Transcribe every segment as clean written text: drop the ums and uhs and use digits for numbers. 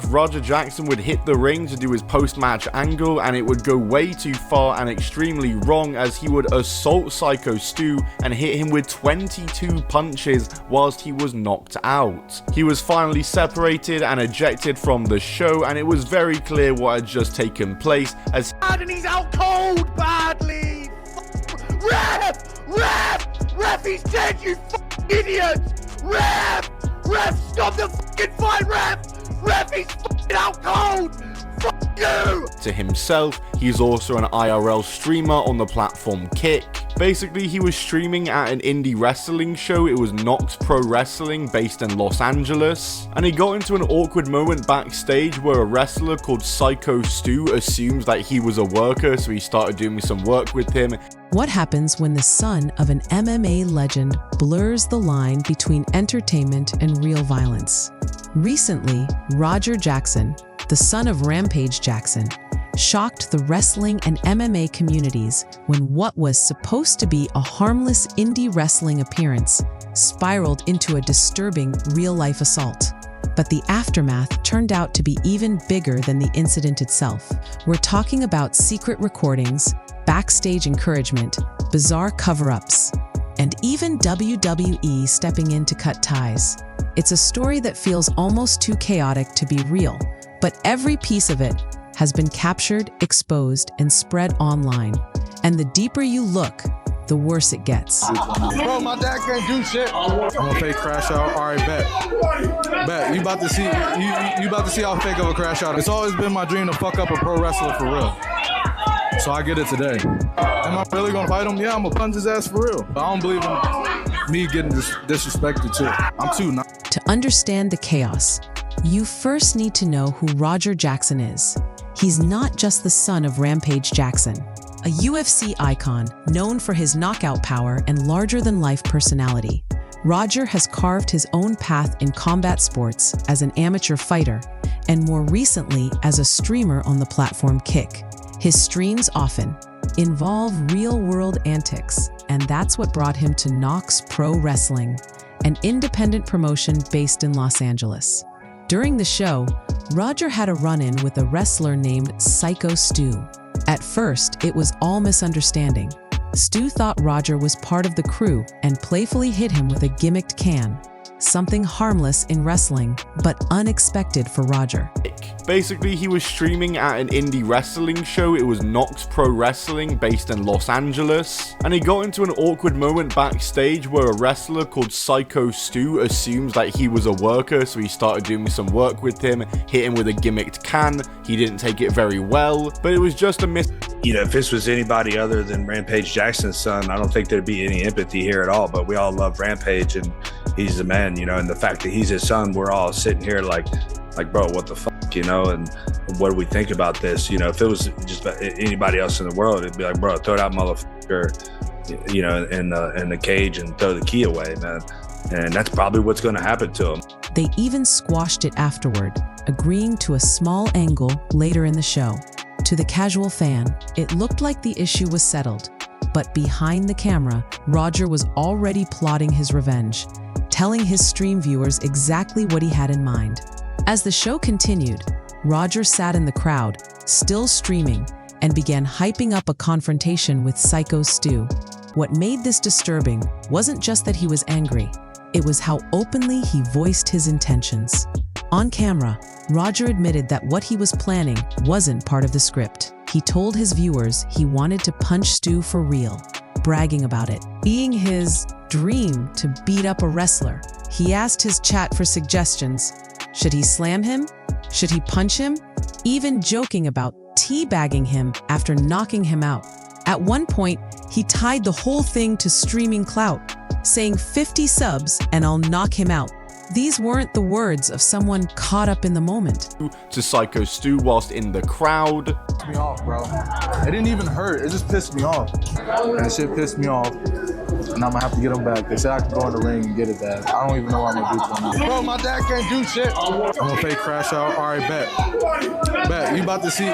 Rampage Jackson would hit the ring to do his post-match angle, and it would go way too far and extremely wrong, as he would assault Psycho Stu and hit him with 22 punches whilst he was knocked out. He was finally separated and ejected from the show, and it was very clear what had just taken place, as and he's out cold badly. Ref, he's dead, you fucking idiot. Ref, stop the fucking fight, ref, he's fucking out cold. Fuck you. To himself, he's also an IRL streamer on the platform Kick. Basically, he was streaming at an indie wrestling show. It was Nox Pro Wrestling, based in Los Angeles, and he got into an awkward moment backstage where a wrestler called Psycho Stu assumes that he was a worker, so he started doing some work with him. What happens when the son of an MMA legend blurs the line between entertainment and real violence? Recently, Rampage Jackson, the son of Rampage Jackson, shocked the wrestling and MMA communities when what was supposed to be a harmless indie wrestling appearance spiraled into a disturbing real-life assault. But the aftermath turned out to be even bigger than the incident itself. We're talking about secret recordings, backstage encouragement, bizarre cover-ups, and even WWE stepping in to cut ties. It's a story that feels almost too chaotic to be real, but every piece of it has been captured, exposed, and spread online. And the deeper you look, the worse it gets. Bro, my dad can't do shit. I'm gonna fake crash out. All right, bet. You about to see how fake of a crash out. It's always been my dream to fuck up a pro wrestler for real. So I get it today. Am I really gonna fight him? Yeah, I'm gonna punch his ass for real. But I don't believe in me getting disrespected too. I'm too nice. To understand the chaos, you first need to know who Rampage Jackson is. He's not just the son of Rampage Jackson, a UFC icon known for his knockout power and larger-than-life personality. Roger has carved his own path in combat sports as an amateur fighter, and more recently as a streamer on the platform Kick. His streams often involve real-world antics, and that's what brought him to Nox Pro Wrestling, an independent promotion based in Los Angeles. During the show, Roger had a run-in with a wrestler named Psycho Stu. At first, it was all misunderstanding. Stu thought Roger was part of the crew and playfully hit him with a gimmicked can. Something harmless in wrestling, but unexpected for Roger. Basically, he was streaming at an indie wrestling show. It was Nox Pro Wrestling, based in Los Angeles, and he got into an awkward moment backstage where a wrestler called Psycho Stu assumes that he was a worker, so he started doing some work with him, hit him with a gimmicked can. He didn't take it very well, but it was just a miss. You know, if this was anybody other than Rampage Jackson's son, I don't think there'd be any empathy here at all, but we all love Rampage, and he's the man, you know, and the fact that he's his son, we're all sitting here like, bro, what the fuck, you know, and what do we think about this? You know, if it was just anybody else in the world, it'd be like, bro, throw that motherfucker, you know, in the cage and throw the key away, man. And that's probably what's going to happen to him. They even squashed it afterward, agreeing to a small angle later in the show. To the casual fan, it looked like the issue was settled, but behind the camera, Roger was already plotting his revenge, telling his stream viewers exactly what he had in mind. As the show continued, Roger sat in the crowd, still streaming, and began hyping up a confrontation with Psycho Stu. What made this disturbing wasn't just that he was angry, it was how openly he voiced his intentions. On camera, Roger admitted that what he was planning wasn't part of the script. He told his viewers he wanted to punch Stu for real, bragging about it being his dream to beat up a wrestler. He asked his chat for suggestions. Should he slam him? Should he punch him? Even joking about teabagging him after knocking him out. At one point, he tied the whole thing to streaming clout, saying 50 subs and I'll knock him out. These weren't the words of someone caught up in the moment. To Psycho Stu whilst in the crowd. Pissed me off, bro. It didn't even hurt. It just pissed me off. And the shit pissed me off. And I'm gonna have to get him back. They said I can go in the ring and get it back. I don't even know what I'm gonna do to him. Bro, my dad can't do shit. I'm gonna fake crash out. All right, bet. You about to see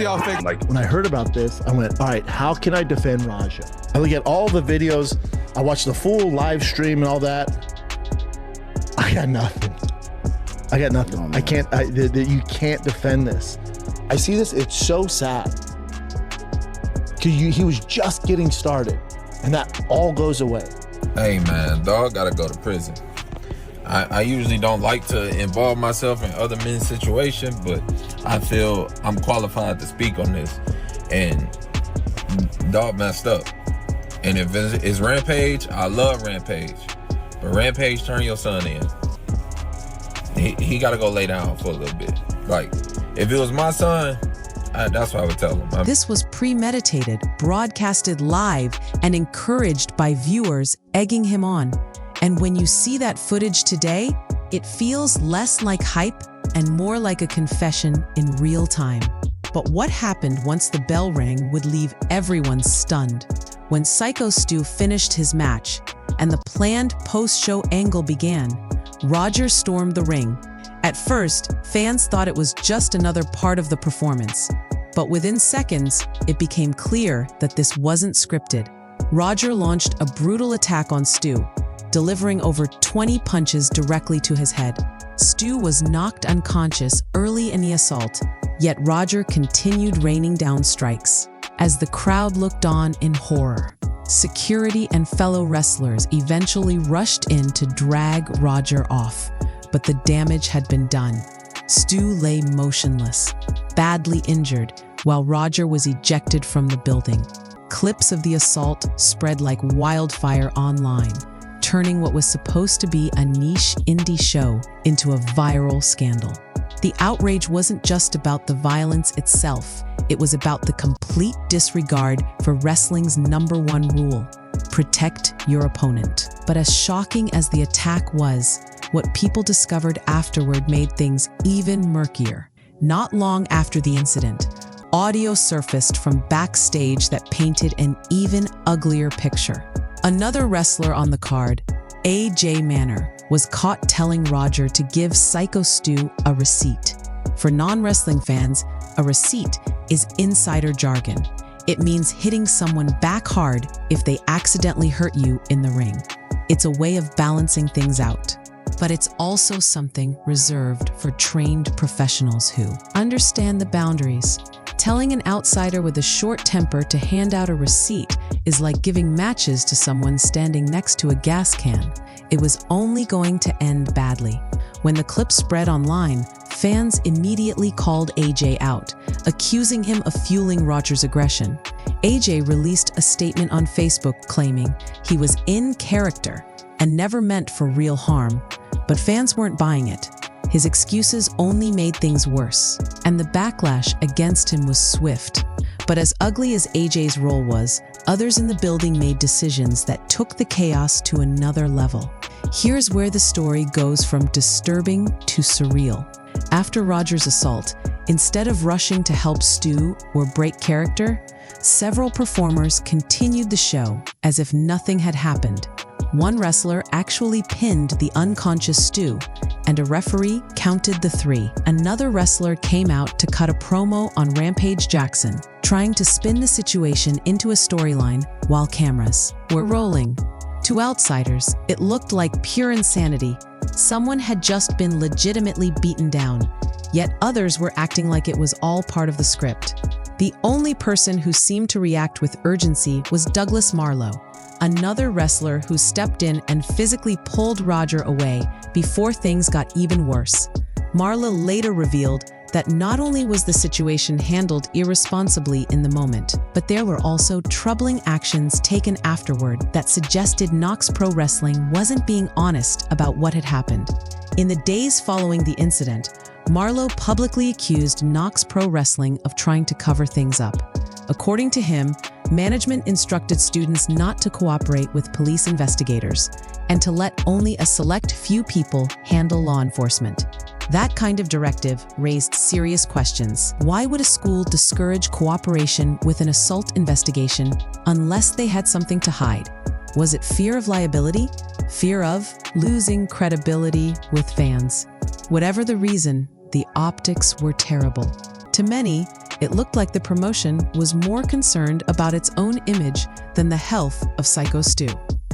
how fake. Like, when I heard about this, I went, all right, how can I defend Raja? I look at all the videos. I watched the full live stream and all that. I got nothing. I got nothing. I can't. You can't defend this. I see this. It's so sad. Cause he was just getting started, and that all goes away. Hey man, dog gotta go to prison. I usually don't like to involve myself in other men's situations, but I feel I'm qualified to speak on this. And dog messed up. And if it's Rampage, I love Rampage. But Rampage, turn your son in. He gotta go lay down for a little bit. Like, if it was my son, that's what I would tell him. This was premeditated, broadcasted live, and encouraged by viewers egging him on. And when you see that footage today, it feels less like hype and more like a confession in real time. But what happened once the bell rang would leave everyone stunned. When Psycho Stu finished his match and the planned post-show angle began, Roger stormed the ring. At first, fans thought it was just another part of the performance. But within seconds, it became clear that this wasn't scripted. Roger launched a brutal attack on Stu, delivering over 20 punches directly to his head. Stu was knocked unconscious early in the assault, yet Roger continued raining down strikes. As the crowd looked on in horror, security and fellow wrestlers eventually rushed in to drag Roger off, but the damage had been done. Stu lay motionless, badly injured, while Roger was ejected from the building. Clips of the assault spread like wildfire online, turning what was supposed to be a niche indie show into a viral scandal. The outrage wasn't just about the violence itself, it was about the complete disregard for wrestling's #1 rule: protect your opponent. But as shocking as the attack was, what people discovered afterward made things even murkier. Not long after the incident, audio surfaced from backstage that painted an even uglier picture. Another wrestler on the card, AJ Manor, was caught telling Roger to give Psycho Stu a receipt. For non-wrestling fans, a receipt is insider jargon. It means hitting someone back hard if they accidentally hurt you in the ring. It's a way of balancing things out. But it's also something reserved for trained professionals who understand the boundaries. Telling an outsider with a short temper to hand out a receipt is like giving matches to someone standing next to a gas can. It was only going to end badly. When the clip spread online, fans immediately called AJ out, accusing him of fueling Roger's aggression. AJ released a statement on Facebook claiming he was in character and never meant for real harm, but fans weren't buying it. His excuses only made things worse, and the backlash against him was swift. But as ugly as AJ's role was, others in the building made decisions that took the chaos to another level. Here's where the story goes from disturbing to surreal. After Roger's assault, instead of rushing to help Stu or break character, several performers continued the show as if nothing had happened. One wrestler actually pinned the unconscious Stu, and a referee counted the 3. Another wrestler came out to cut a promo on Rampage Jackson, trying to spin the situation into a storyline while cameras were rolling. To outsiders, it looked like pure insanity. Someone had just been legitimately beaten down, yet others were acting like it was all part of the script. The only person who seemed to react with urgency was Douglas Marlowe, another wrestler who stepped in and physically pulled Roger away before things got even worse. Marlowe later revealed that not only was the situation handled irresponsibly in the moment, but there were also troubling actions taken afterward that suggested Nox Pro Wrestling wasn't being honest about what had happened. In the days following the incident, Marlowe publicly accused Nox Pro Wrestling of trying to cover things up. According to him, management instructed students not to cooperate with police investigators and to let only a select few people handle law enforcement. That kind of directive raised serious questions. Why would a school discourage cooperation with an assault investigation unless they had something to hide? Was it fear of liability? Fear of losing credibility with fans? Whatever the reason, the optics were terrible. To many, it looked like the promotion was more concerned about its own image than the health of Psycho Stu.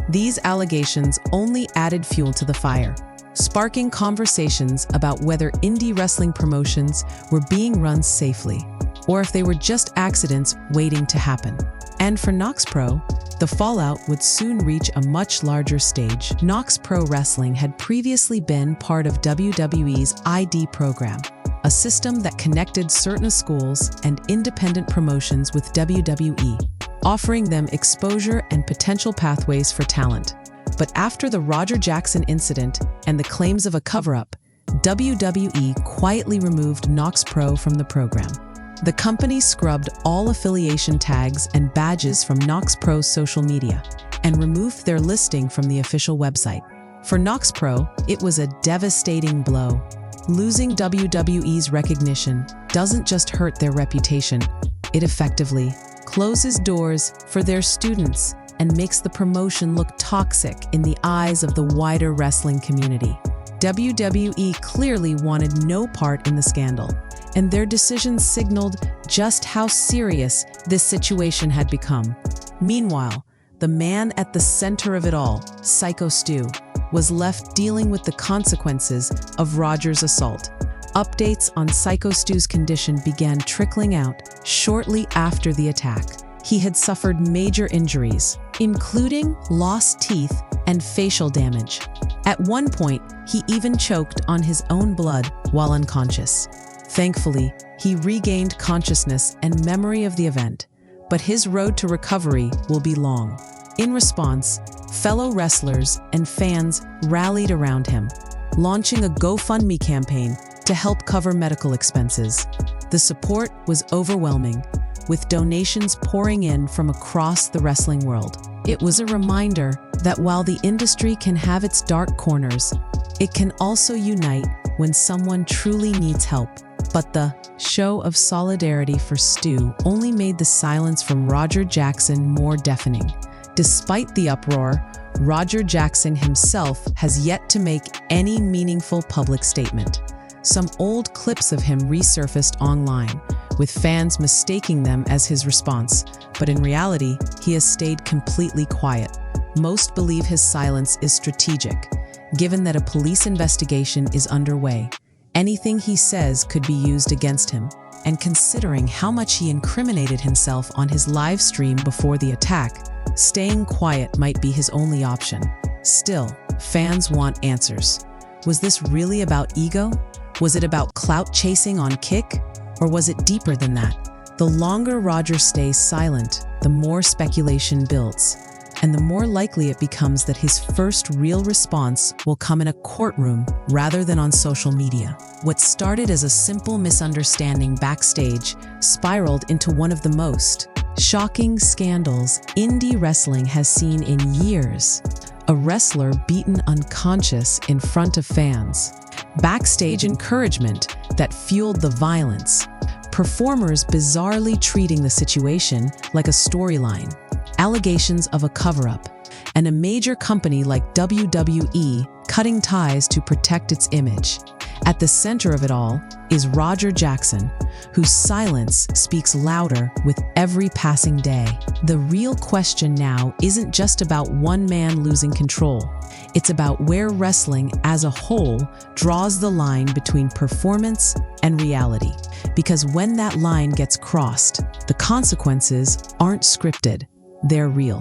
These allegations only added fuel to the fire. sparking conversations about whether indie wrestling promotions were being run safely, or if they were just accidents waiting to happen. And for Nox Pro, the fallout would soon reach a much larger stage. Nox Pro Wrestling had previously been part of WWE's ID program, a system that connected certain schools and independent promotions with WWE, offering them exposure and potential pathways for talent. But after the Roger Jackson incident and the claims of a cover-up, WWE quietly removed Nox Pro from the program. The company scrubbed all affiliation tags and badges from Nox Pro's social media and removed their listing from the official website. For Nox Pro, it was a devastating blow. Losing WWE's recognition doesn't just hurt their reputation, it effectively closes doors for their students and makes the promotion look toxic in the eyes of the wider wrestling community. WWE clearly wanted no part in the scandal, and their decision signaled just how serious this situation had become. Meanwhile, the man at the center of it all, Psycho Stu, was left dealing with the consequences of Roger's assault. Updates on Psycho Stu's condition began trickling out shortly after the attack. He had suffered major injuries, including lost teeth and facial damage. At one point, he even choked on his own blood while unconscious. Thankfully, he regained consciousness and memory of the event, but his road to recovery will be long. In response, fellow wrestlers and fans rallied around him, launching a GoFundMe campaign to help cover medical expenses. The support was overwhelming, with donations pouring in from across the wrestling world. It was a reminder that while the industry can have its dark corners, it can also unite when someone truly needs help. But the show of solidarity for Stu only made the silence from Roger Jackson more deafening. Despite the uproar, Roger Jackson himself has yet to make any meaningful public statement. Some old clips of him resurfaced online, with fans mistaking them as his response, but in reality, he has stayed completely quiet. Most believe his silence is strategic, given that a police investigation is underway. Anything he says could be used against him, and considering how much he incriminated himself on his live stream before the attack, staying quiet might be his only option. Still, fans want answers. Was this really about ego? Was it about clout chasing on Kick? Or was it deeper than that? The longer Roger stays silent, the more speculation builds, and the more likely it becomes that his first real response will come in a courtroom rather than on social media. What started as a simple misunderstanding backstage spiraled into one of the most shocking scandals indie wrestling has seen in years. A wrestler beaten unconscious in front of fans. Backstage encouragement that fueled the violence. Performers bizarrely treating the situation like a storyline. Allegations of a cover-up. And a major company like WWE cutting ties to protect its image. At the center of it all is Roger Jackson, whose silence speaks louder with every passing day. The real question now isn't just about one man losing control. It's about where wrestling as a whole draws the line between performance and reality. Because when that line gets crossed, the consequences aren't scripted, they're real.